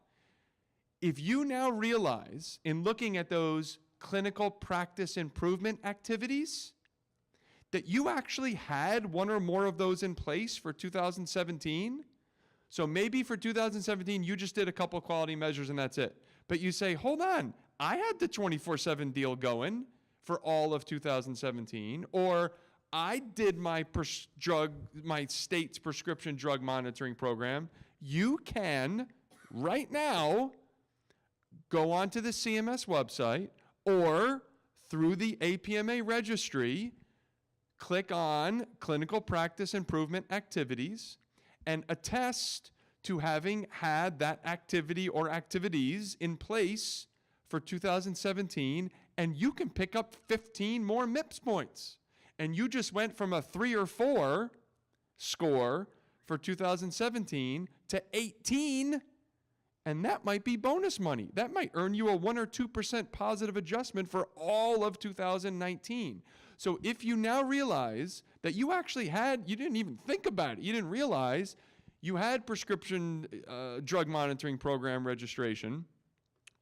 [SPEAKER 1] If you now realize, in looking at those clinical practice improvement activities, that you actually had 1 or more of those in place for 2017. So maybe for 2017, you just did a couple quality measures and that's it. But you say, hold on, I had the 24/7 deal going for all of 2017, or I did my state's prescription drug monitoring program. You can, right now, go onto the CMS website or through the APMA registry, click on Clinical Practice Improvement Activities and attest to having had that activity or activities in place for 2017, and you can pick up 15 more MIPS points. And you just went from a 3 or 4 score for 2017 to 18, and that might be bonus money. That might earn you a 1 or 2% positive adjustment for all of 2019. So if you now realize that you actually had, you didn't even think about it, you didn't realize you had prescription drug monitoring program registration,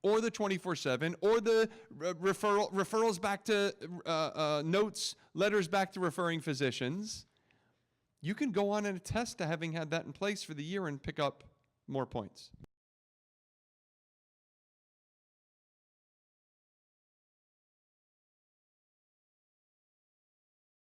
[SPEAKER 1] or the 24/7, or the referrals back to notes, letters back to referring physicians, you can go on and attest to having had that in place for the year and pick up more points.